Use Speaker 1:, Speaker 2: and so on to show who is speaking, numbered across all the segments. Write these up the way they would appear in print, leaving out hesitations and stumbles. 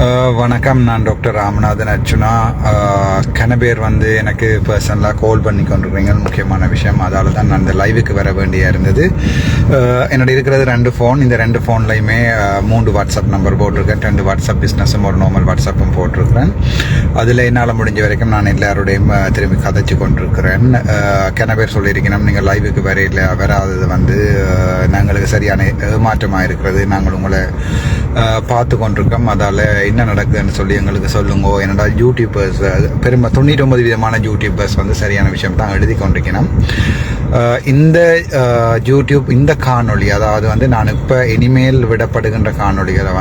Speaker 1: வணக்கம், நான் டாக்டர் ராமநாதன் அர்ச்சுனா. கன பேர் எனக்கு பர்சனலாக கால் பண்ணி கொண்டிருக்கிறீங்க. முக்கியமான விஷயம், அதால் தான் நான் இந்த லைவுக்கு வர வேண்டியா இருந்தது. என்னோட இருக்கிறது 2 ஃபோன். இந்த 2 ஃபோன்லையுமே 3 வாட்ஸ்அப் நம்பர் போட்டிருக்கேன். 2 வாட்ஸ்அப் பிஸ்னஸும் ஒரு நார்மல் வாட்ஸ்அப்பும் போட்டிருக்கிறேன். அதில் என்னால் முடிஞ்ச வரைக்கும் நான் எல்லாரோடையும் திரும்பி கதைச்சு கொண்டிருக்கிறேன். கன பேர் சொல்லியிருக்கணும், நீங்கள் லைவுக்கு வராதது நாங்களுக்கு சரியான ஏமாற்றமாக இருக்கிறது, நாங்கள் உங்களை பார்த்து கொண்டிருக்கோம், அதால் என்ன நடக்குதுன்னு சொல்லி எங்களுக்கு சொல்லுங்க. என்னடா யூடியூபர்ஸ் 99 விதமான யூடியூபர்ஸ் சரியான விஷயம் தான் எழுதி கொண்டிருக்கணும். இந்த யூடியூப் இந்த காணொளி, அதாவது நான் இப்போ இனிமேல் விடப்படுகின்ற காணொளிகளை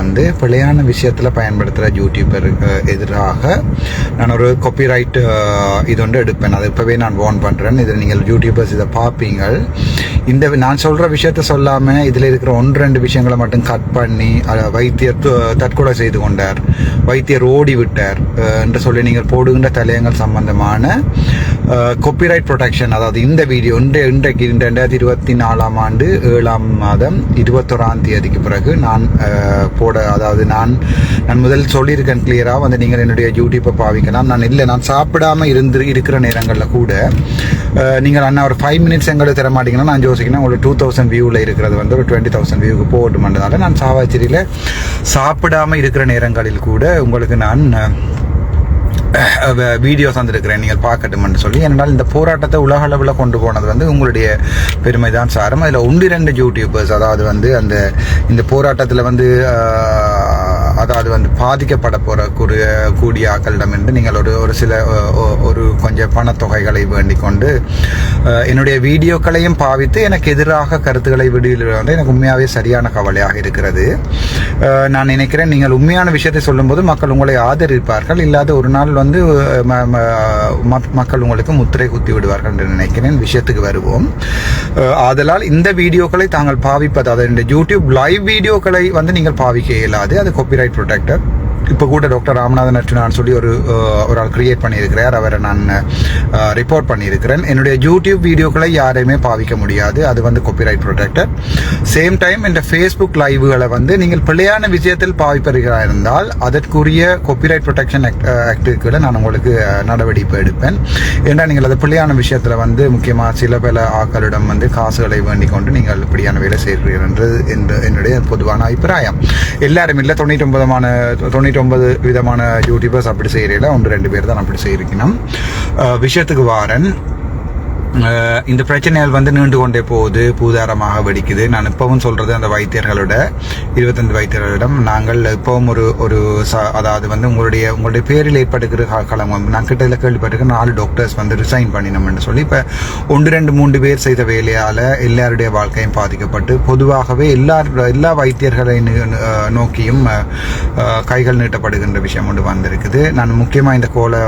Speaker 1: பிழையான விஷயத்தில் பயன்படுத்துகிற யூடியூபர் எதிராக நான் ஒரு காப்பிரைட் இது ஒன்று எடுப்பேன். அது இப்போவே நான் வார்ன் பண்ணுறேன். இதில் நீங்கள் யூடியூபர்ஸ் இதை பார்ப்பீங்க. இந்த நான் சொல்கிற விஷயத்த சொல்லாமல் இதில் இருக்கிற 1-2 விஷயங்களை மட்டும் கட் பண்ணி வைத்தியர் தற்கொலை செய்து கொண்டார், வைத்தியர் ஓடி விட்டார் என்று சொல்லி நீங்கள் போடுகின்ற தலையங்கள் சம்பந்தமான காப்பிரைட் ப்ரொடெக்ஷன், அதாவது இந்த வீடியோ இன்றைக்கு 2024ஆம் ஆண்டு 7ஆம் மாதம் 21ஆம் தேதிக்கு பிறகு நான் நான் முதல் சொல்லியிருக்கேன் கிளியராக நீங்கள் என்னுடைய யூடியூப்பை பாவிக்கலாம். நான் சாப்பிடாம இருக்கிற நேரங்களில் கூட நீங்கள் அண்ணா ஒரு 5 மினிட்ஸ் எங்களுக்கு தர மாட்டீங்கன்னா நான் யோசிக்கணும் உங்களுக்கு 2000 வியூவில் இருக்கிறது ஒரு 20,000 வியூக்கு போட்டுமன்றதால நான் சாவாச்சேரியில் சாப்பிடாம இருக்கிற நேரங்களில் கூட உங்களுக்கு நான் வீடியோஸ் வந்திருக்கிறேன், நீங்கள் பார்க்கட்டும்னு சொல்லி. ஏனென்றால் இந்த போராட்டத்தை உலக அளவில் கொண்டு போனது உங்களுடைய பெருமை தான் சாரும். அதில் 1-2 யூடியூபர்ஸ், அதாவது இந்த போராட்டத்தில் பாதிக்கப்பட போகிற கூடிய ஆக்களிடமிருந்து நீங்கள் ஒரு சில கொஞ்சம் பணத்தொகைகளை வேண்டிக் கொண்டு என்னுடைய வீடியோக்களையும் பாவித்து எனக்கு எதிராக கருத்துக்களை விடுவது எனக்கு உண்மையாகவே சரியான கவலையாக இருக்கிறது. நான் நினைக்கிறேன், நீங்கள் உண்மையான விஷயத்தை சொல்லும்போது மக்கள் உங்களை ஆதரிப்பார்கள், இல்லாத ஒரு நாள் மக்கள் உங்களுக்கு முத்திரை குத்தி விடுவார்கள் என்று நினைக்கிறேன். விஷயத்துக்கு வருவோம். ஆதலால் இந்த வீடியோக்களை தாங்கள் பாவிப்பது, அதாவது இந்த யூடியூப் லைவ் வீடியோக்களை நீங்கள் பாவிக்க இயலாது, அது காப்பிரைட் ப்ரொடெக்டட். இப்போ கூட டாக்டர் ராமநாதன் அர்ச்சுனான்னு சொல்லி ஒரு ஆள் கிரியேட் பண்ணியிருக்கிறார், அவரை நான் ரிப்போர்ட் பண்ணியிருக்கிறேன். என்னுடைய யூடியூப் வீடியோக்களை யாரையுமே பாவிக்க முடியாது, அது காப்பிரைட் ப்ரொடெக்டட். சேம் டைம் இந்த ஃபேஸ்புக் லைவுகளை நீங்கள் பிழையான விஷயத்தில் பாவிப்பீர்களாக இருந்தால் அதற்குரிய காப்பிரைட் ப்ரொடெக்ஷன் ஆக்டுகளை நான் உங்களுக்கு நடவடிக்கை எடுப்பேன். ஏன்னா நீங்கள் அது பிழையான விஷயத்தில் முக்கியமாக சில பல ஆக்களிடம் காசுகளை வேண்டிக் கொண்டு நீங்கள் இப்படியான வேலை செய்கிறீர்கள் என்று என்னுடைய பொதுவான அபிப்பிராயம். எல்லாரும் இல்லை, 99 விதமான யூடியூபர்ஸ் அப்படி செய்யறீங்களா, 1-2 பேர் தான் அப்படி செய்யிருக்கணும். விஷயத்துக்கு வாரன். இந்த பிரச்சனைகள் நீண்டு கொண்டே போகுது, பூதாரமாக வெடிக்குது. நான் இப்பவும் சொல்றது, அந்த வைத்தியர்களோட 25 வைத்தியர்களிடம் நாங்கள் இப்பவும் அதாவது உங்களுடைய பேரில் ஏற்படுகிற களங்கம், நான் கிட்ட கேள்விப்பட்டிருக்கேன் 4 டாக்டர்ஸ் ரிசைன் பண்ணினோம்னு சொல்லி. இப்போ 1-2-3 பேர் செய்த வேலையால எல்லாருடைய வாழ்க்கையும் பாதிக்கப்பட்டு பொதுவாகவே எல்லா வைத்தியர்களை நோக்கியும் கைகள் நீட்டப்படுகின்ற விஷயம் ஒன்று வந்திருக்குது. நான் முக்கியமா இந்த கோலை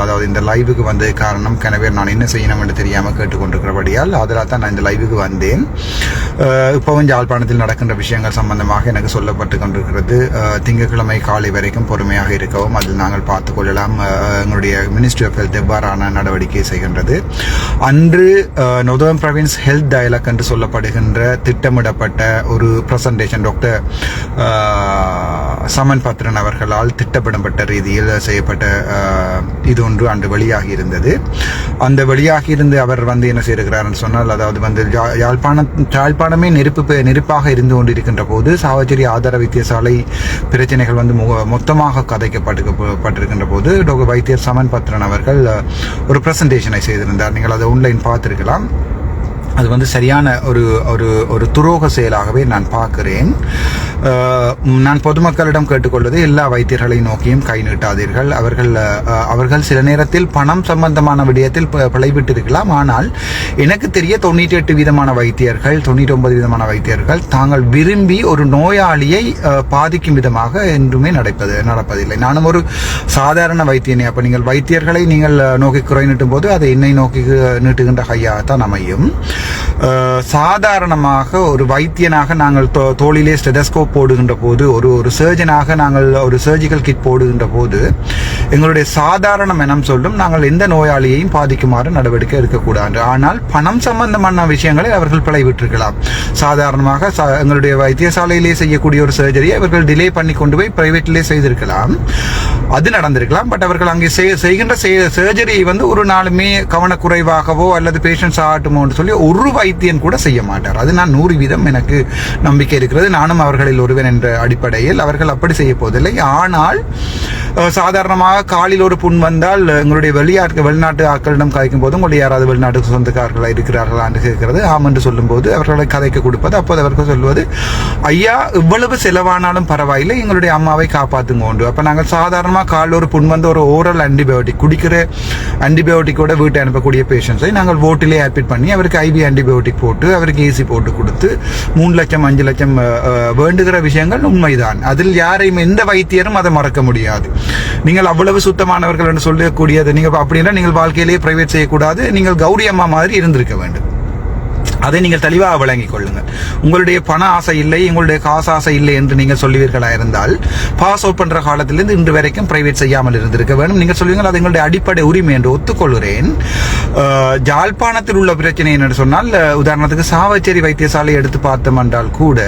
Speaker 1: அதாவது இந்த லைவுக்கு காரணம், கனவே நான் என்ன செய்யணும் என்று தெரியாம கேட்டுக்கொண்டிருக்கிறபடியால் அதனால் தான் நான் இந்த லைவுக்கு வந்தேன். இப்போவும் யாழ்ப்பாணத்தில் நடக்கின்ற விஷயங்கள் சம்பந்தமாக எனக்கு சொல்லப்பட்டு கொண்டிருக்கிறது. திங்கட்கிழமை காலை வரைக்கும் பொறுமையாக இருக்கவும், அதில் நாங்கள் பார்த்துக் கொள்ளலாம் எங்களுடைய மினிஸ்ட்ரி ஆஃப் ஹெல்த் எவ்வாறான நடவடிக்கை செய்கின்றது. அன்று நொதர்ன் ப்ரொவின்ஸ் ஹெல்த் டயலாக் என்று சொல்லப்படுகின்ற திட்டமிடப்பட்ட ஒரு பிரசன்டேஷன் டாக்டர் சமன் பத்ரன் அவர்களால் திட்டமிடப்பட்ட ரீதியில் செய்யப்பட்ட இது ஒன்று அன்று வெளியாகி இருந்தது. அந்த வெளியாகி இருந்து அவர் என்ன செய்கிறார் சொன்னால், அதாவது யாழ்ப்பாணமே நெருப்பாக இருந்து கொண்டிருக்கின்ற போது சாவச்சேரி ஆதார வைத்தியசாலை பிரச்சனைகள் மொத்தமாக கதைக்கப்பட்டிருக்கின்ற போது டாக்டர் வைத்தியர் சமன் பத்ரன் அவர்கள் ஒரு பிரசன்டேஷனை செய்திருந்தார். நீங்கள் அதை ஆன்லைன் பார்த்திருக்கலாம். அது சரியான ஒரு துரோக செயலாகவே நான் பார்க்கிறேன். நான் பொதுமக்களிடம் கேட்டுக்கொள்வது, எல்லா வைத்தியர்களை நோக்கியும் கை நீட்டாதீர்கள். அவர்கள் சில நேரத்தில் பணம் சம்பந்தமான விடயத்தில் பிழைவிட்டிருக்கலாம். ஆனால் எனக்கு தெரிய 98 விதமான வைத்தியர்கள், 99 விதமான வைத்தியர்கள் தாங்கள் விரும்பி ஒரு நோயாளியை பாதிக்கும் விதமாக என்றுமே நடப்பதில்லை. நானும் ஒரு சாதாரண வைத்தியனே. அப்ப நீங்கள் வைத்தியர்களை நீங்கள் நோக்கி குறை நீட்டும் போது அதை என்னை நோக்கி நீட்டுகின்ற கையாகத்தான் அமையும். சாதாரணமாக ஒரு வைத்தியனாக நாங்கள் தோளிலே ஸ்டெதஸ்கோப் போடுகின்ற போது, ஒரு சர்ஜனாக நாங்கள் ஒரு சர்ஜிக்கல் கிட் போடுகின்ற போது எங்களுடைய சாதாரண மனம் சொல்லும் நாங்கள் எந்த நோயாளியையும் பாதிக்குமாறு நடவடிக்கை எடுக்கக்கூடாது. ஆனால் பணம் சம்பந்தமான விஷயங்களை அவர்கள் பிழைவிட்டிருக்கலாம். சாதாரணமாக எங்களுடைய வைத்தியசாலையிலே செய்யக்கூடிய ஒரு சர்ஜரியை அவர்கள் டிலே பண்ணி கொண்டு போய் பிரைவேட்டிலே செய்திருக்கலாம், அது நடந்திருக்கலாம். பட் அவர்கள் அங்கே செய்கின்ற சர்ஜரியை ஒரு நாளுமே கவனக்குறைவாகவோ அல்லது பேஷண்ட்ஸ் ஆகட்டுமோன்னு சொல்லி ஒரு வைத்தியன் கூட செய்ய மாட்டார். அது நான் 100% எனக்கு நம்பிக்கை இருக்கிறது. நானும் அவர்களில் ஒருவன் என்ற அடிப்படையில் அவர்கள் அப்படி செய்ய போவதில்லை. ஆனால் சாதாரணமாக காலில் ஒரு புண் வந்தால் எங்களுடைய வெளிநாட்டு ஆட்களிடம் கதைக்கும் போது உங்களுடைய யாராவது வெளிநாட்டு சொந்தக்காரர்களாக இருக்கிறார்களா என்று கேட்கிறது. ஆம் என்று சொல்லும் போது அவர்களை கதைக்க கொடுப்பது. அப்போது அவர்கள் சொல்வது, ஐயா இவ்வளவு செலவானாலும் பரவாயில்லை, எங்களுடைய அம்மாவை காப்பாற்றுங்க உண்டு. அப்ப நாங்கள் சாதாரணமாக காலில் ஒரு புண் வந்து ஒரு ஓரல் ஆன்டிபயோட்டிக் குடிக்கிற ஆன்டிபயோட்டிக்கோட வீட்டை அனுப்பக்கூடிய பேஷண்ட்ஸை நாங்கள் ஓட்டிலே அட்மிட் பண்ணி அவருக்கு ஐவி ஆன்டிபயோட்டிக் போட்டு அவருக்கு ஏசி போட்டு கொடுத்து 3 லட்சம் 5 லட்சம் வேண்டுகிற விஷயங்கள் உண்மைதான். அதில் யாரையும் எந்த வைத்தியரும் அதை மறக்க முடியாது. நீங்கள் அவ்வளவு சுத்தமானவர்கள் என்று சொல்லக்கூடியது நீங்கள் அப்படின்னா நீங்கள் வாழ்க்கையிலேயே பிரைவேட் செய்யக்கூடாது. நீங்கள் கௌரி அம்மா மாதிரி இருந்திருக்க வேண்டும். அதை நீங்கள் தெளிவாக விளங்கிக் கொள்ளுங்கள். உங்களுடைய பண ஆசை இல்லை, உங்களுடைய காசு ஆசை இல்லை என்று நீங்கள் சொல்லுவீர்களா இருந்தால் பாஸ் அவுட் பண்ற காலத்திலிருந்து இன்று வரைக்கும் பிரைவேட் செய்யாமல் இருந்திருக்க வேண்டும். நீங்கள் சொல்லுவீங்கள் அது எங்களுடைய அடிப்படை உரிமை என்று ஒத்துக்கொள்கிறேன். ஜாழ்ப்பாணத்தில் உள்ள பிரச்சனை என்று சொன்னால், உதாரணத்துக்கு சாவச்சேரி வைத்தியசாலை எடுத்து பார்த்தோம் என்றால் கூட,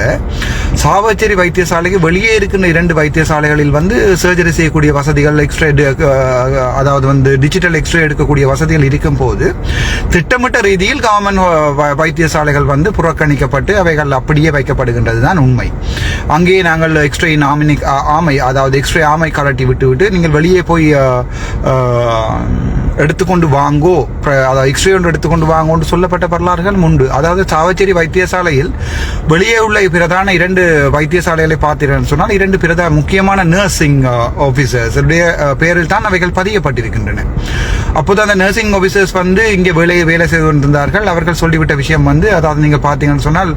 Speaker 1: சாவச்சேரி வைத்தியசாலைக்கு வெளியே இருக்கின்ற 2 வைத்தியசாலைகளில் சர்ஜரி செய்யக்கூடிய வசதிகள், எக்ஸ்ரே அதாவது டிஜிட்டல் எக்ஸ்ரே எடுக்கக்கூடிய வசதிகள் இருக்கும் போது திட்டமிட்ட ரீதியில் கவர்மெண்ட் வைத்தியசாலைகள் புறக்கணிக்கப்பட்டு அவைகள் அப்படியே வைக்கப்படுகின்றதுதான் உண்மை. அங்கே நாங்கள் எக்ஸ்ரே ஆமை, அதாவது எக்ஸ்ரே ஆமை கலட்டி விட்டு நீங்கள் வெளியே போய் எடுத்துக்கொண்டு வாங்கோ, அதாவது எக்ஸ்ரே ஒன்று எடுத்துக்கொண்டு வாங்கோன்னு சொல்லப்பட்ட வரலாறுகள் உண்டு. அதாவது சாவச்சேரி வைத்தியசாலையில் வெளியே உள்ள பிரதான 2 வைத்தியசாலைகளை பார்த்தீர்கள் சொன்னால் 2 முக்கியமான நர்சிங் ஆபீசர்ஸ் பேரில் தான் அவைகள் பதியப்பட்டிருக்கின்றன. அப்போது அந்த நர்சிங் ஆபீசர்ஸ் இங்கே வேலை செய்து கொண்டிருந்தார்கள். அவர்கள் சொல்லிவிட்ட விஷயம் அதாவது நீங்க பார்த்தீங்கன்னு சொன்னால்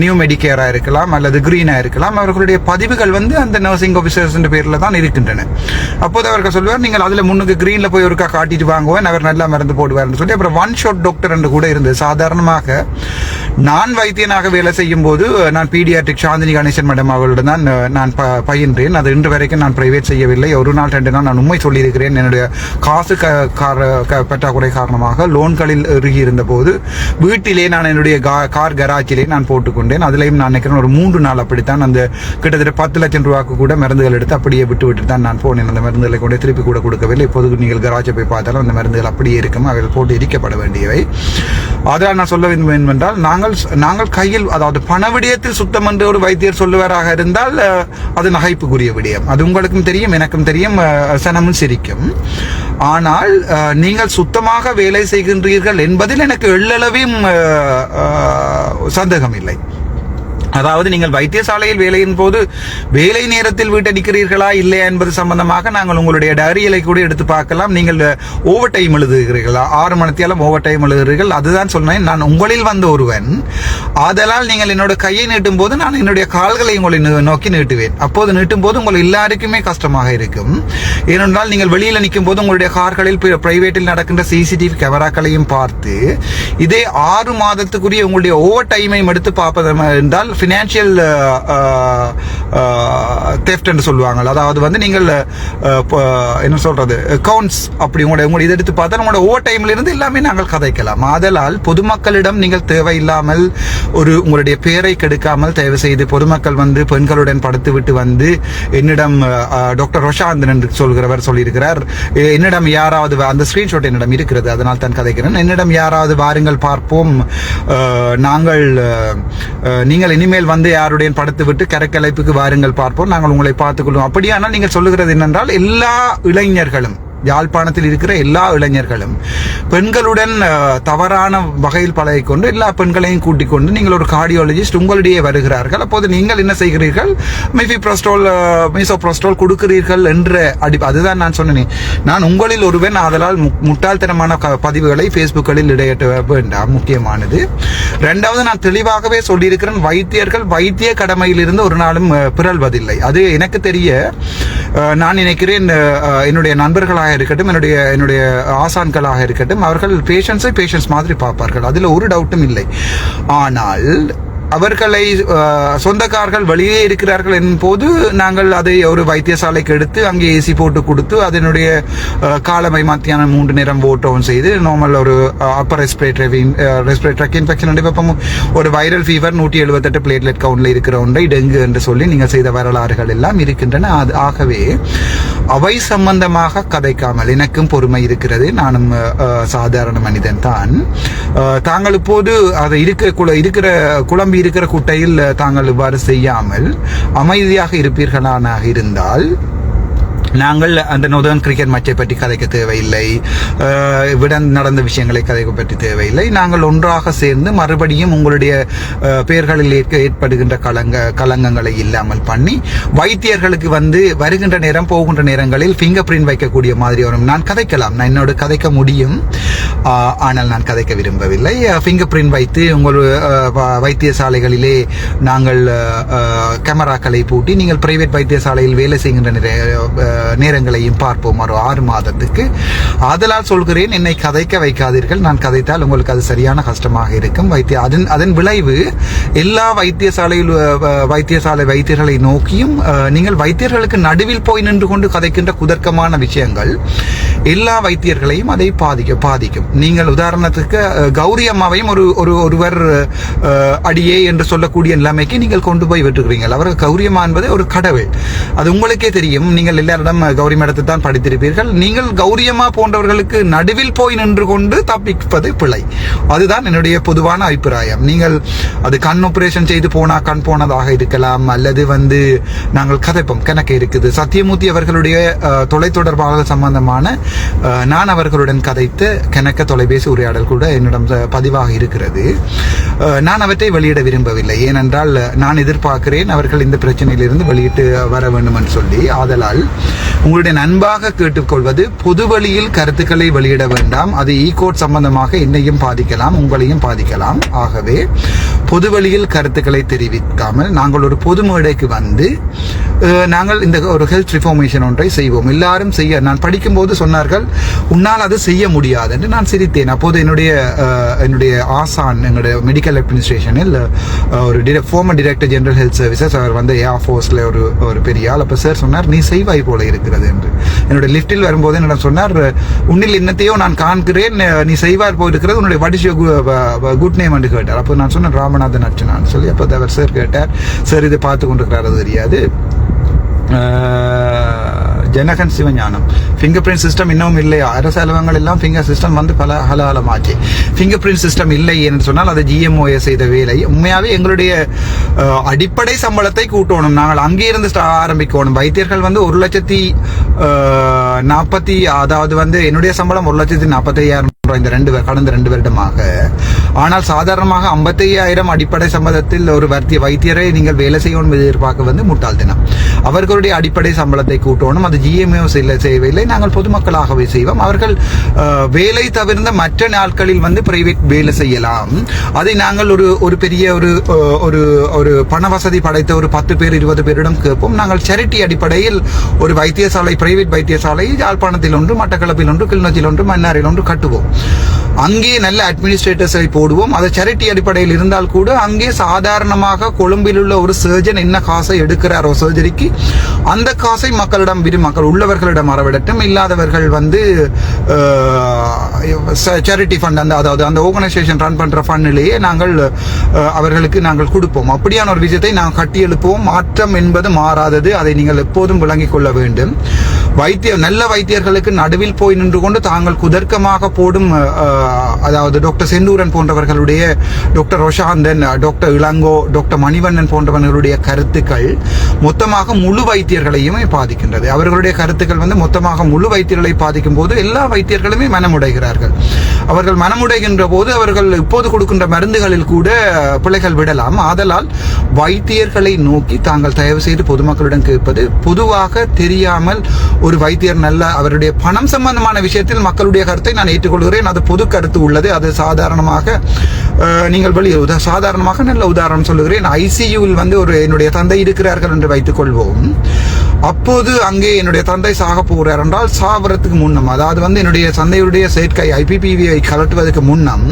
Speaker 1: நியூ மெடிக்கேரா இருக்கலாம் அல்லது கிரீனா இருக்கலாம், அவர்களுடைய பதிவுகள் அந்த நர்சிங் ஆபீசர்ஸ் பேர்ல தான் இருக்கின்றன. அப்போது அவர்கள் சொல்வார், நீங்கள் அதுல முன்னுக்கு கிரீன்ல போய் ஒருக்கா காட்டிட்டு வாங்குவேன், அவர் நல்லா மருந்து போடுவார்னு சொல்லி. அப்புறம் ஒன் ஷாட் டாக்டர் என்று கூட இருந்தது. சாதாரணமாக நான் வைத்தியனாக வேலை செய்யும் போது நான் பீடியாட்ரிக் சாந்தினி கணேசன் மேடம் அவர்களிடம் தான் நான் பயின்றேன். அது இன்று வரைக்கும் நான் பிரைவேட் செய்யவில்லை. 1 நாள் 2 நாள் நான் உண்மை சொல்லியிருக்கிறேன். என்னுடைய காசு பற்றாக்குறை காரணமாக லோன்களில் இறுகி இருந்த போது வீட்டிலே நான் என்னுடைய கார் கராச்சிலே நான் போட்டுக்கொண்டேன். அதுலேயும் நான் நினைக்கிறேன் ஒரு 3 நாள் அப்படித்தான் அந்த கிட்டத்தட்ட 10 லட்சம் ரூபாய்க்கு கூட மருந்துகள் எடுத்து அப்படியே விட்டு தான் நான் போனேன். அந்த மருந்துகளை கொண்டு திருப்பி கூட கொடுக்கவில்லை. இப்போது நீங்கள் கராச்சை போய் பார்த்தாலும் அந்த மருந்துகள் அப்படியே இருக்கும், அவைகள் போட்டு எரிக்கப்பட வேண்டியவை. அதனால் நான் சொல்ல வேண்டும் என்றால், நாங்கள் கையில், அதாவது பண விடயத்தில் சுத்தம் என்று ஒரு வைத்தியர் சொல்லுவாராக இருந்தால் அது நகைப்புக்குரிய விடயம். அது உங்களுக்கும் தெரியும், எனக்கும் தெரியும், சனமும் சிரிக்கும். ஆனால் நீங்கள் சுத்தமாக வேலை செய்கின்றீர்கள் என்பதில் எனக்கு எள்ளளவும் சந்தேகம் இல்லை. அதாவது நீங்கள் வைத்தியசாலையில் வேலையின் போது வேலை நேரத்தில் வீட்டடிக்கிறீர்களா இல்லையா என்பது சம்பந்தமாக நாங்கள் உங்களுடைய டைரிகளை கூட எடுத்து பார்க்கலாம். நீங்கள் ஓவர் டைம் எழுதுகிறீர்களா, 6 மணித்தியாலும் ஓவர் டைம் எழுதுகிறீர்கள். அதுதான் சொன்னேன், நான் உங்களில் வந்த ஒருவன். ஆதலால் நீங்கள் என்னோட கையை நீட்டும் போது நான் என்னுடைய கால்களை உங்களை நோக்கி நீட்டுவேன். அப்போது நீட்டும் போது உங்கள் எல்லாருக்குமே கஷ்டமாக இருக்கும். ஏனென்றால் நீங்கள் வெளியில் நிற்கும் போது உங்களுடைய கார்களில் பிரைவேட்டில் நடக்கின்ற சிசிடிவி கேமராக்களையும் பார்த்து இதே 6 மாதத்துக்குரிய உங்களுடைய ஓவர் டைமையும் எடுத்து பார்ப்பது என்றால் ஃபினான்ஷியல் தெஃப்ட் என்று சொல்லுவாங்க. அதாவது நீங்கள் என்ன சொல்றது, அக்கவுண்ட்ஸ் அப்படி உங்களுடைய இதை எடுத்து பார்த்தா உங்களோட ஓவர் டைம்ல இருந்து எல்லாமே நாங்கள் கதைக்கலாம். ஆதலால் பொதுமக்களிடம் நீங்கள் தேவையில்லாமல் உங்களுடைய பேரை கெடுக்காமல் தயவு செய்து பொதுமக்கள் பெண்களுடன் படுத்து விட்டு என்னிடம் டாக்டர் ரோஷாந்தன் என்று சொல்கிறவர் சொல்லியிருக்கிறார், என்னிடம் யாராவது, அந்த ஸ்கிரீன்ஷாட் என்னிடம் இருக்கிறது, அதனால் தான் கதைக்கிறேன், என்னிடம் யாராவது வாருங்கள் பார்ப்போம், நீங்கள் இனிமேல் யாருடைய படுத்து விட்டு கரைக்கலைப்புக்கு வாருங்கள் பார்ப்போம், நாங்கள் உங்களை பார்த்துக்கொள்வோம். அப்படியானால் நீங்கள் சொல்லுகிறது என்னென்றால் எல்லா இளைஞர்களும், யாழ்ப்பாணத்தில் இருக்கிற எல்லா இளைஞர்களும் பெண்களுடன் தவறான வகையில் பழகிக்கொண்டு எல்லா பெண்களையும் கூட்டிக் கொண்டு நீங்கள் ஒரு கார்டியாலஜிஸ்ட் உங்களிடையே வருகிறார்கள். அப்போது நீங்கள் என்ன செய்கிறீர்கள், மீசோப்ரோஸ்டோல் கொடுக்கிறீர்கள் என்ற அதுதான் நான் சொன்னேன். நான் உங்களில் ஒருவன். ஆதலால் முட்டாள்தனமான பதிவுகளை பேஸ்புக்கில் இடையிட வேண்டாம். முக்கியமானது. 2வது, நான் தெளிவாகவே சொல்லியிருக்கிறேன், வைத்தியர்கள் வைத்திய கடமையில் இருந்து ஒரு நாளும் பிறழ்வதில்லை. அது எனக்கு தெரிய நான் நினைக்கிறேன் என்னுடைய நண்பர்களாக இருக்கட்டும், என்னுடைய ஆசான்களாக இருக்கட்டும், அவர்கள் பேஷண்ட்ஸ் மாதிரி பார்ப்பார்கள். அதில் ஒரு டவுட்டும் இல்லை. ஆனால் அவர்களை சொந்தக்காரர்கள் வெளியே இருக்கிறார்கள் என்னும் போது நாங்கள் அதை ஒரு வைத்தியசாலைக்கு எடுத்து அங்கே ஏசி போட்டு கொடுத்து அதனுடைய காலமை மத்தியானம் 3 நேரம் ஓட்டோன் செய்து நார்மல் ஒரு அப்பர் ரெஸ்பிரேட்டரி இன்ஃபெக்ஷன் வெப்பம் ஒரு வைரல் ஃபீவர் 178 பிளேட்லெட் கவுண்ட்ல இருக்கிற ஒன்றை டெங்கு என்று சொல்லி நீங்கள் செய்த வரலாறுகள் எல்லாம் இருக்கின்றன. ஆகவே அவை சம்பந்தமாக கதைக்காமல் எனக்கும் பொறுமை இருக்கிறது. நானும் சாதாரண மனிதன் தான். தாங்கள் இப்போது அதை இருக்கிற குழம்பு இருக்கிற குட்டையில் தாங்கள் இவ்வாறு செய்யாமல் அமைதியாக இருப்பீர்களானாக இருந்தால் நாங்கள் அந்த நொதர்ன் கிரிக்கெட் மேட்சை பற்றி கதைக்க தேவையில்லை, விடன் நடந்த விஷயங்களை கதைக்க பற்றி தேவையில்லை. நாங்கள் ஒன்றாக சேர்ந்து மறுபடியும் உங்களுடைய பெயர்களில் ஏற்படுகின்ற கலங்கங்களை இல்லாமல் பண்ணி வைத்தியர்களுக்கு வருகின்ற நேரம் போகின்ற நேரங்களில் ஃபிங்கர் பிரிண்ட் வைக்கக்கூடிய மாதிரி வரும். நான் கதைக்கலாம், நான் என்னோட கதைக்க முடியும், ஆனால் நான் கதைக்க விரும்பவில்லை. ஃபிங்கர் பிரிண்ட் வைத்து உங்கள் வைத்தியசாலைகளிலே நாங்கள் கேமராக்களை பூட்டி நீங்கள் பிரைவேட் வைத்தியசாலையில் வேலை செய்கின்ற நேரங்களையும் பார்ப்போம் ஒரு 6 மாதத்துக்கு. ஆதலால் சொல்கிறேன், என்னை கதைக்க வைக்காதீர்கள். நான் கதைத்தால் உங்களுக்கு அது சரியான கஷ்டமாக இருக்கும். அதன் விளைவு எல்லா வைத்தியசாலை வைத்தியர்களை நோக்கியும் நீங்கள் வைத்தியர்களுக்கு நடுவில் போய் நின்று கொண்டு கதைக்கின்ற குதர்க்கமான விஷயங்கள் எல்லா வைத்தியர்களையும் அதை பாதிக்கும். நீங்கள் உதாரணத்துக்கு கௌரி அம்மாவையும் ஒருவர் அடியே என்று சொல்லக்கூடிய நிலைமைக்கு நீங்கள் கொண்டு போய் விட்டுக்கிறீர்கள். அவர் கௌரி அம்மா என்பது ஒரு கடவுள், அது உங்களுக்கே தெரியும். நீங்கள் எல்லாரிடம் கௌரி மேடத்தை தான் படித்திருப்பீர்கள். நீங்கள் கௌரியம்மா போன்றவர்களுக்கு நடுவில் போய் நின்று கொண்டு தப்பிப்பது பிழை. அதுதான் என்னுடைய பொதுவான அபிப்பிராயம். நீங்கள் அது கண் ஆபரேஷன் செய்து போனா கண் போனதாக இருக்கலாம், அல்லது நாங்கள் கதைப்போம் கணக்கு இருக்குது. சத்தியமூர்த்தி அவர்களுடைய தொலைத்தொடர்பாளர் சம்பந்தமான நான் அவர்களுடன் கதைத்து கணக்க தொலைபேசி உரையாடல் கூட என்னிடம் பதிவாக இருக்கிறது. நான் அவற்றை வெளியிட விரும்பவில்லை. ஏனென்றால் நான் எதிர்பார்க்கிறேன் அவர்கள் இந்த பிரச்சனையிலிருந்து வெளியிட்டு வர வேண்டும் என்று சொல்லி. ஆதலால் உங்களுடைய நண்பாக கேட்டுக்கொள்வது, பொது வழியில் கருத்துக்களை வெளியிட வேண்டாம். அது கோட் சம்பந்தமாக என்னையும் பாதிக்கலாம், உங்களையும் பாதிக்கலாம். ஆகவே பொது வழியில் கருத்துக்களை தெரிவிக்காமல் நாங்கள் ஒரு பொது மேடைக்கு நாங்கள் இந்த ஒரு ஹெல்த் ரிஃபார்மேஷன் ஒன்றை செய்வோம். எல்லாரும் செய்ய நான் படிக்கும்போது சொன்னார்கள், உன்னால் அது செய்ய முடியாது என்று. நான் சிரித்தேன். அப்போது என்னுடைய ஆசான் எங்களுடைய மெடிக்கல் அட்மினிஸ்ட்ரேஷனில் ஒரு former director general health services, அவர் ஏர் ஃபோர்ஸில் ஒரு பெரிய ஆள். அப்போ சார் சொன்னார், நீ செய்வாய் போல இருக்கிறது என்று. என்னுடைய லிஃப்டில் வரும்போது என்னிடம் சொன்னார், உன்னில் என்னத்தையோ நான் காண்கிறேன், நீ செய்வார் போயிருக்கிறது, உன்னுடைய what is your good name என்று கேட்டார். அப்போ நான் சொன்னேன் ராமநாதன் அர்ச்சனான்னு சொல்லி. அப்போ அவர் சார் கேட்டார், சார் இது பார்த்து கொண்டிருக்கிறார், அது தெரியாது, Janakan Sivagnanam finger print system இன்னமும் இல்லையா? அரசு அலுவலகங்கள் எல்லாம் ஃபிங்கர் சிஸ்டம் பல காலமாச்சு. ஃபிங்கர் பிரிண்ட் சிஸ்டம் இல்லை என்று சொன்னால் அது GMOA செய்த வேலை. உண்மையாவே எங்களுடைய அடிப்படை சம்பளத்தை கூட்டணும். நாங்கள் அங்கே இருந்து ஆரம்பிக்கணும். வைத்தியர்கள் 1,40,040, அதாவது என்னுடைய சம்பளம் 1,45,000 இந்த கடந்த 2 வருடமாக. ஆனால் சாதாரணமாக 55,000 அடிப்படை சம்பளத்தில் ஒரு வைத்தியரை நீங்கள் வேலை செய்யணும் எதிர்பார்க்க முட்டாள்தனம். அவர்களுடைய அடிப்படை சம்பளத்தை கூட்டணும். அது GMO செய்யவில்லை, நாங்கள் பொதுமக்களாகவே செய்வோம். அவர்கள் வேலை தவிர்ந்த மற்ற நாட்களில் பிரைவேட் வேலை செய்யலாம். அதை நாங்கள் ஒரு பெரிய ஒரு பண வசதி படைத்த ஒரு 10 பேர் 20 பேரிடம் கேட்போம். நாங்கள் சேரிட்டி அடிப்படையில் ஒரு வைத்தியசாலை, பிரைவேட் வைத்தியசாலை யாழ்ப்பாணத்தில் ஒன்று, மட்டக்களப்பில் ஒன்று, கிளிநொச்சியில் ஒன்று, மன்னாரில் ஒன்று கட்டுவோம். அங்கே நல்ல அட்மினிஸ்ட்ரேட்டர்ஸை போடுவோம். அது சேரிட்டி அடிப்படையில் இருந்தால் கூட அங்கே சாதாரணமாக கொழும்பில் உள்ள ஒரு சர்ஜன் என்ன காசை எடுக்கிறாரோ சர்ஜரிக்கு, அந்த காசை மக்களிடம் மக்கள் உள்ளவர்களிடம் மறவிடட்டும். இல்லாதவர்கள் சேரிட்டி ஃபண்ட், அதாவது அந்த ஆர்கனைசேஷன் ரன் பண்ற ஃபண்டிலேயே அவர்களுக்கு நாங்கள் கொடுப்போம். அப்படியான ஒரு விஷயத்தை நாங்கள் கட்டி எழுப்புவோம். மாற்றம் என்பது மாறாதது, அதை நீங்கள் எப்போதும் விளங்கிக் கொள்ள வேண்டும். நல்ல வைத்தியர்களுக்கு நடுவில் போய் நின்று கொண்டு தாங்கள் குதர்க்கமாக போடும், அதாவது டாக்டர் செந்தூரன் போன்றவர்களுடைய, doctor Roshanthan, doctor Ilango, doctor Manivannan போன்றவர்களுடைய கருத்துக்கள் மொத்தமாக முழு வைத்தியர்களையுமே பாதிக்கின்றது. அவர்களுடைய கருத்துக்கள் மொத்தமாக முழு வைத்தியர்களை பாதிக்கும் போது எல்லா வைத்தியர்களுமே மனமுடைகிறார்கள். அவர்கள் மனமுடைகின்ற போது அவர்கள் இப்போது கொடுக்கின்ற மருந்துகளில் கூட பிள்ளைகள் விடலாம். ஆதலால் வைத்தியர்களை நோக்கி தாங்கள் தயவு செய்து பொதுமக்களிடம் கேட்பது, பொதுவாக தெரியாமல் ஒரு வைத்தியர் அவருடைய பணம் சம்பந்தமான விஷயத்தில் மக்களுடைய கருத்தை நான் ஏற்றுக்கொள்கிறேன். அது பொது கருத்து உள்ளது. அது சாதாரணமாக நீங்கள் சாதாரணமாக நல்ல உதாரணம் சொல்லுகிறேன். ICUவில் என்னுடைய தந்தை இருக்கிறார்கள் என்று வைத்துக் கொள்வோம். அப்போது அங்கே என்னுடைய தந்தை சாக போகிறார் என்றால் சாவறதுக்கு முன்னம், அதாவது வந்து என்னுடைய தந்தையுடைய செயற்கை IPPVயை கலட்டுவதற்கு முன்னம்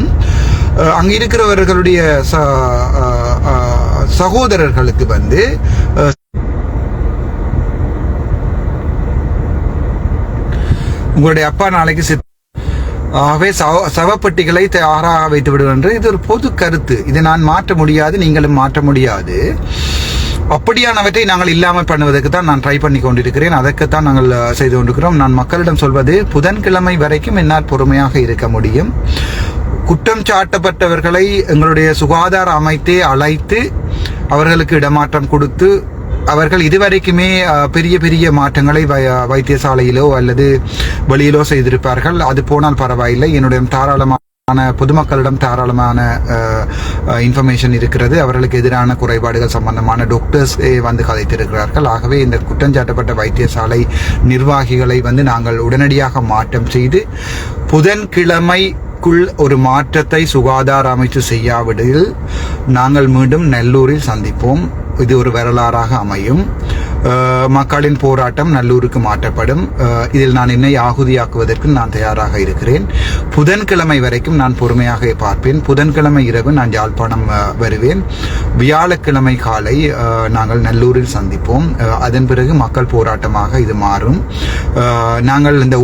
Speaker 1: அங்கே இருக்கிறவர்களுடைய சகோதரர்களுக்கு வந்து உங்களுடைய அப்பா நாளைக்கு ஆகவே சவப்பெட்டிகளை தயாராக வைத்து விடுவது இது ஒரு பொது கருத்து. இதை நான் மாற்ற முடியாது, நீங்களும் மாற்ற முடியாது. அப்படியானவற்றை நாங்கள் இல்லாமல் பண்ணுவதற்கு தான் நான் ட்ரை பண்ணி கொண்டிருக்கிறேன். அதற்குத்தான் நாங்கள் செய்து கொண்டிருக்கிறோம். நான் மக்களிடம் சொல்வது, புதன்கிழமை வரைக்கும் என்னால் பொறுமையாக இருக்க முடியும். குற்றம் சாட்டப்பட்டவர்களை எங்களுடைய சுகாதார அமைப்பை அழைத்து அவர்களுக்கு இடமாற்றம் கொடுத்து, அவர்கள் இதுவரைக்குமே பெரிய பெரிய மாற்றங்களை வைத்தியசாலையிலோ அல்லது வெளியிலோ செய்திருப்பார்கள். அது போனால் பரவாயில்லை. என்னுடைய தாராளமான பொதுமக்களிடம் தாராளமான இன்ஃபர்மேஷன் இருக்கிறது. அவர்களுக்கு எதிரான குறைபாடுகள் சம்பந்தமான டாக்டர்ஸ் வந்து கதைத்திருக்கிறார்கள். ஆகவே இந்த குற்றஞ்சாட்டப்பட்ட வைத்தியசாலை நிர்வாகிகளை வந்து நாங்கள் உடனடியாக மாற்றம் செய்து புதன்கிழமைக்குள் ஒரு மாற்றத்தை சுகாதார அமைச்சு செய்யாவிடில் நாங்கள் மீண்டும் நல்லூரில் சந்திப்போம். இது ஒரு வரலாறாக அமையும். மக்களின் போராட்டம் நல்லூருக்கு மாற்றப்படும். இதில் நான் என்னை ஆகுதியாக்குவதற்கு நான் தயாராக இருக்கிறேன். புதன்கிழமை வரைக்கும் நான் பொறுமையாக பார்ப்பேன். புதன்கிழமை இரவு நான் யாழ்ப்பாணம் வருவேன். வியாழக்கிழமை காலை நாங்கள் நல்லூரில் சந்திப்போம். அதன் பிறகு மக்கள் போராட்டமாக இது மாறும். நாங்கள் இந்த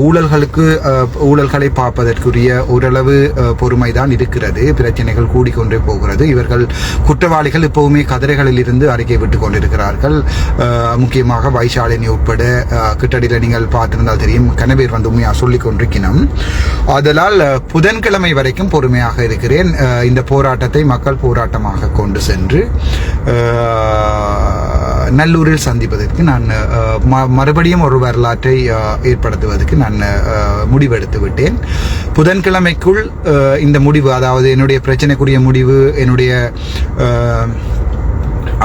Speaker 1: ஊழல்களை பார்ப்பதற்குரிய ஓரளவு பொறுமைதான் இருக்கிறது. பிரச்சனைகள் கூடிக்கொண்டே போகிறது. இவர்கள் குற்றவாளிகள் இப்பவுமே கதிரைகளில் இருந்து அறிக்கை விட்டுக் கொண்டிருக்கிறார்கள். முக்கியமாக வைஷாலினி உட்பட கிட்டடியில் நீங்கள் பார்த்திருந்தால் தெரியும், கனவேர் வந்து உண்மையாக சொல்லிக் கொண்டிருக்கணும். அதனால் புதன்கிழமை வரைக்கும் பொறுமையாக இருக்கிறேன். இந்த போராட்டத்தை மக்கள் போராட்டமாக கொண்டு சென்று நல்லூரில் சந்திப்பதற்கு நான் மறுபடியும் ஒரு வரலாற்றை ஏற்படுத்துவதற்கு நான் முடிவெடுத்து விட்டேன். புதன்கிழமைக்குள் இந்த முடிவு, அதாவது என்னுடைய பிரச்சனைக்குரிய முடிவு,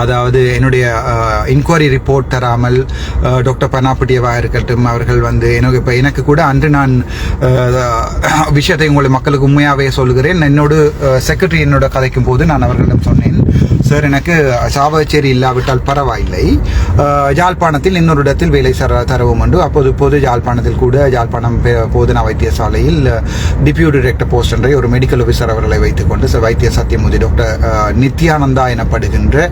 Speaker 1: அதாவது என்னுடைய இன்கொயரி ரிப்போர்ட் தராமல் டாக்டர் பனாப்பட்டியவாக இருக்கட்டும், அவர்கள் வந்து எனக்கு கூட அன்று நான் விஷயத்தை உங்களை மக்களுக்கு உண்மையாகவே சொல்கிறேன். என்னோட செக்ரட்டரி என்னோட கதைக்கும் போது நான் அவர்களிடம் சொன்னேன், சார் எனக்கு சாவகச்சேரி இல்லாவிட்டால் பரவாயில்லை, யாழ்ப்பாணத்தில் இன்னொரு இடத்தில் வேலை தரவும் என்று. அப்போது யாழ்ப்பாணத்தில் கூட யாழ்ப்பாணம் போதனா வைத்தியசாலையில் டிப்யூட்டி டைரக்டர் போஸ்ட் என்ற ஒரு மெடிக்கல் ஆஃபீஸர் அவர்களை வைத்துக்கொண்டு வைத்திய சத்தியமூர்த்தி டாக்டர் நித்யானந்தா எனப்படுகின்ற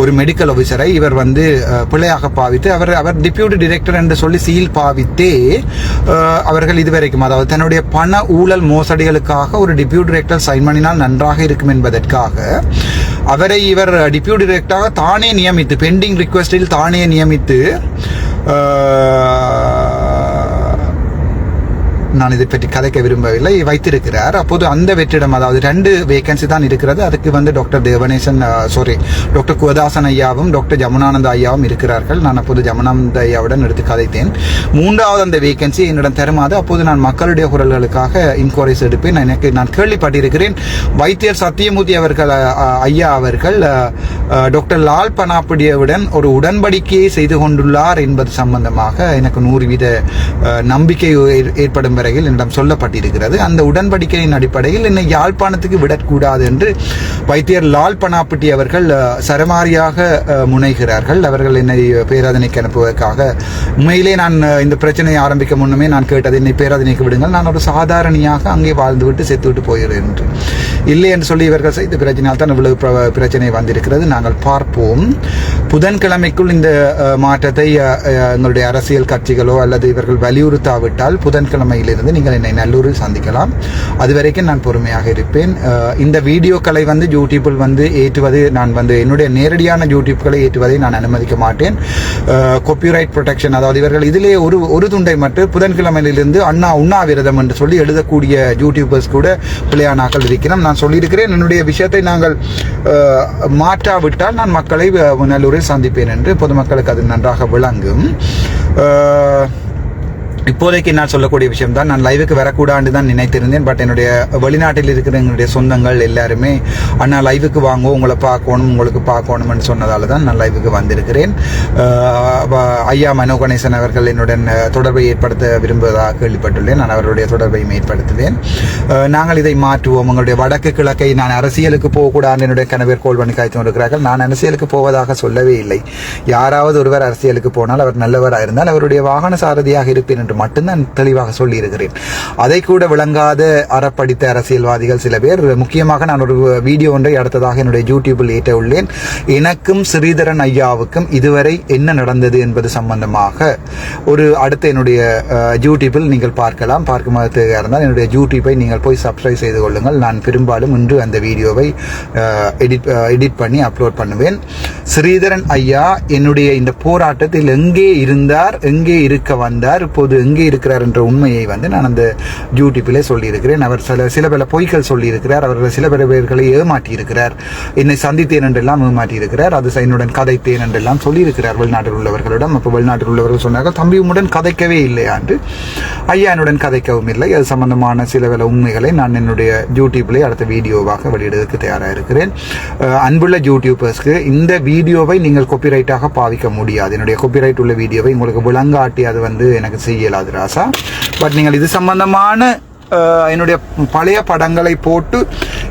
Speaker 1: ஒரு மெடிக்கல் ஆஃபீஸரை இவர் வந்து பிள்ளையாக பாவித்து அவர் டிப்யூட்டி டைரக்டர் என்று சொல்லி சீல் பாவித்தே அவர்கள் இதுவரைக்கும், அதாவது தன்னுடைய பண ஊழல் மோசடிகளுக்காக ஒரு டிப்யூட்டி டைரக்டர் சைன் பண்ணினால் நன்றாக இருக்கும் என்பதற்காக அவரை இவர் டிப்யூட்டி டைரக்டராக தானே நியமித்து, பெண்டிங் ரிக்வெஸ்டில் தானே நியமித்து, நான் இதை பற்றி கதைக்க விரும்பவில்லை, வைத்திருக்கிறார். அப்போது அந்த வெற்றிடம், அதாவது 2 வேகன்சி தான் இருக்கிறது. அதுக்கு வந்து டாக்டர் குவதாசன் ஐயாவும் டாக்டர் ஜமுனானந்த ஐயாவும் இருக்கிறார்கள். நான் அப்போது ஜமுனானந்த ஐயாவுடன் எடுத்து கதைத்தேன். 3வது அந்த வேகன்சி என்னிடம் தருமாறு. அப்போது நான் மக்களுடைய குரல்களுக்காக இன்கொயரிஸ் எடுப்பேன். நான் கேள்விப்பட்டிருக்கிறேன், வைத்தியர் சத்தியமூர்த்தி அவர்கள் ஐயா அவர்கள் டாக்டர் லால் பனாப்படியவுடன் ஒரு உடன்படிக்கையை செய்து கொண்டுள்ளார் என்பது சம்பந்தமாக எனக்கு 100% நம்பிக்கை ஏற்படும் வரையில் என்னிடம் சொல்லப்பட்டிருக்கிறது. அந்த உடன்படிக்கையின் அடிப்படையில் என்னை யாழ்ப்பாணத்துக்கு விடக்கூடாது என்று வைத்தியர் லால் பனாப்பட்டி அவர்கள் சரமாரியாக முனைகிறார்கள். அவர்கள் என்னை பேராதனைக்கு அனுப்புவதற்காக. உண்மையிலே நான் இந்த பிரச்சனையை ஆரம்பிக்க முன்னமே நான் கேட்டது, என்னை பேராதனைக்கு விடுங்கள், நான் ஒரு சாதாரணியாக அங்கே வாழ்ந்துவிட்டு செத்துவிட்டு போகிறேன் என்று. இல்லை என்று சொல்லி இவர்கள் செய்த பிரச்சனையால் தான் இவ்வளவு பிரச்சனை வந்திருக்கிறது. நாங்கள் பார்ப்போம். புதன்கிழமைக்குள் இந்த மாற்றத்தை எங்களுடைய அரசியல் கட்சிகளோ அல்லது இவர்கள் வலியுறுத்தாவிட்டால் புதன்கிழமையிலிருந்து நீங்கள் என்னை நல்லூரில் சந்திக்கலாம். அதுவரைக்கும் நான் பொறுமையாக இருப்பேன். இந்த வீடியோக்களை வந்து யூடியூப்பில் வந்து ஏற்றுவது, நான் வந்து என்னுடைய நேரடியான யூடியூப்களை ஏற்றுவதை நான் அனுமதிக்க மாட்டேன். காப்பிரைட் ப்ரொடெக்ஷன், அதாவது இவர்கள் இதிலே ஒரு துண்டை மட்டும் புதன்கிழமையிலிருந்து உண்ணாவிரதம் என்று சொல்லி எழுதக்கூடிய யூடியூபர்ஸ் கூட பிள்ளையானாக்கள் இருக்கிறோம். நான் சொல்லியிருக்கிறேன், என்னுடைய விஷயத்தை நாங்கள் மாற்றாவிட்டால் நான் மக்களை நல்லூரில் சந்திப்பேன் என்று. பொதுமக்களுக்கு அது நன்றாக விளங்கும். இப்போதைக்கு நான் சொல்லக்கூடிய விஷயம் தான், நான் லைவுக்கு வரக்கூடாது தான் நினைத்திருந்தேன். பட் என்னுடைய வெளிநாட்டில் இருக்கிற எங்களுடைய சொந்தங்கள் எல்லாருமே அண்ணா லைவுக்கு வாங்க, உங்களை பார்க்கணும், உங்களுக்கு பார்க்கணும்னு சொன்னதால தான் நான் லைவுக்கு வந்திருக்கிறேன். ஐயா மனோ கணேசன் அவர்கள் என்னுடன் தொடர்பை ஏற்படுத்த விரும்புவதாக கேள்விப்பட்டுள்ளேன். நான் அவருடைய தொடர்பையும் ஏற்படுத்துவேன். நாங்கள் இதை மாற்றுவோம். உங்களுடைய வடக்கு கிழக்கை நான் அரசியலுக்கு போகக்கூடாது என்னுடைய கணவர் கோல் பண்ணி காய்த்து கொண்டிருக்கிறார்கள். நான் அரசியலுக்கு போவதாக சொல்லவே இல்லை. யாராவது ஒருவர் அரசியலுக்கு போனால் அவர் நல்லவராக இருந்தால் அவருடைய வாகன சாரதியாக இருப்பேன் என்று மட்டும்தான் தெளிவாக சொல்லி இருக்கிறேன். அதை கூட விளங்காத அறப்படித்த அரசியல்வாதிகள் சில பேர், முக்கியமாக நான் ஒரு வீடியோ ஒன்றை அடுத்ததாக என்னுடைய யூடியூபில் ஏற்ற உள்ளேன். எனக்கும் ஸ்ரீதரன் ஐயாவுக்கும் இதுவரை என்ன நடந்தது என்பது சம்பந்தமாக ஒரு அடுத்த என்னுடைய யூடியூபில் நீங்கள் பார்க்கலாம். பார்க்கும்போது இருந்தால் என்னுடைய யூடியூப்பை நீங்கள் போய் சப்ஸ்கிரைப் செய்து கொள்ளுங்கள். நான் பெரும்பாலும் இன்று அந்த வீடியோவை எடிட் பண்ணி அப்லோட் பண்ணுவேன். ஸ்ரீதரன் ஐயா என்னுடைய இந்த போராட்டத்தில் எங்கே இருந்தார், எங்கே இருக்க வந்தார், இப்போது எங்கே இருக்கிறார் என்ற உண்மையை நான் அந்த யூடியூப்பிலே சொல்லியிருக்கிறேன். அவர் சில பல பொய்கள் சொல்லியிருக்கிறார். அவர்கள் சில பல பேர்களை ஏமாற்றி இருக்கிறார். என்னை சந்தித்தேன் என்றெல்லாம் ஏமாற்றி இருக்கிறார். அது என்னுடன் கதைத்தேன் என்றெல்லாம் சொல்லியிருக்கிறார் வெளிநாட்டில் உள்ளவர்களிடம். அப்போ வெளிநாட்டில் உள்ளவர்கள் சொன்னார்கள், தம்பி உம்முடன் கதைக்கவே இல்லையா என்று. ஐயா என்னுடன் கதைக்கவும் இல்லை. அது சம்பந்தமான சில பல உண்மைகளை நான் என்னுடைய யூடியூப்பிலே அடுத்த வீடியோவாக வெளியிடுவதற்கு தயாராக இருக்கிறேன். அன்புள்ள யூடியூபர்ஸ்க்கு இந்த வீடியோவை நீங்கள் காப்பிரைட்டாக பாவிக்க முடியாது. என்னுடைய காப்பிரைட் உள்ள வீடியோவை உங்களுக்கு விளங்காட்டி அது எனக்கு செய்யலாது ராசா. பட் நீங்கள் இது சம்பந்தமான என்னுடைய பழைய படங்களை போட்டு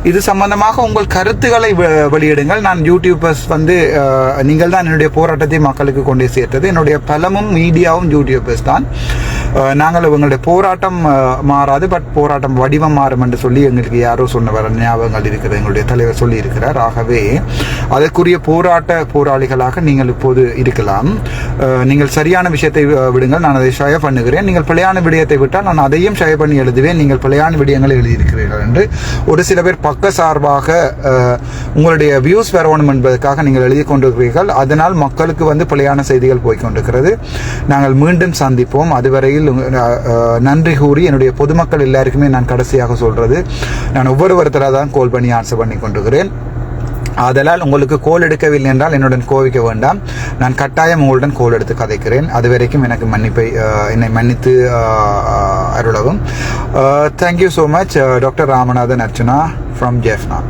Speaker 1: இது சம்பந்தமாக உங்கள் கருத்துக்களை வெளியிடுங்கள். நான் யூடியூபர்ஸ் நீங்கள் தான் என்னுடைய போராட்டத்தை மக்களுக்கு கொண்டே சேர்த்தது. என்னுடைய பலமும் மீடியாவும் யூடியூபர்ஸ் தான். நாங்கள் எங்களுடைய போராட்டம் மாறாது, பட் போராட்டம் வடிவம் மாறும் என்று சொல்லி எங்களுக்கு யாரோ சொன்னவர் ஞாபகங்கள் இருக்கிறது, எங்களுடைய தலைவர் சொல்லி இருக்கிறார். ஆகவே அதற்குரிய போராளிகளாக நீங்கள் இப்போது இருக்கலாம். நீங்கள் சரியான விஷயத்தை விடுங்கள், நான் அதை ஷேர் பண்ணுகிறேன். நீங்கள் பிழையான விடயத்தை விட்டால் நான் அதையும் ஷேர் பண்ணி எழுதுவேன். நீங்கள் பிழையான விடயங்களை எழுதியிருக்கிறீர்கள் என்று ஒரு சில பேர் பக்க சார்பாக உங்களுடைய வியூஸ் வரணும் என்பதற்காக நீங்கள் எழுதி கொண்டிருக்கிறீர்கள். அதனால் மக்களுக்கு பிழையான செய்திகள் போய்கொண்டிருக்கிறது. நாங்கள் மீண்டும் சந்திப்போம். அதுவரையில் நன்றி கூறி என்னுடைய பொதுமக்கள் எல்லாருக்குமே நான் கடைசியாக சொல்றது, நான் ஒவ்வொருத்தராக தான் கால் பண்ணி ஆன்சர் பண்ணி கொண்டிருக்கிறேன். அதனால் உங்களுக்கு கோல் எடுக்கவில்லை என்றால் என்னுடன் கோவிக்க வேண்டாம். நான் கட்டாயம் உங்களுடன் கோல் எடுத்து கதைக்கிறேன். அது வரைக்கும் எனக்கு என்னை மன்னித்து அருளவும். Thank you so much. Doctor Ramanathan Archuna from Jaffna.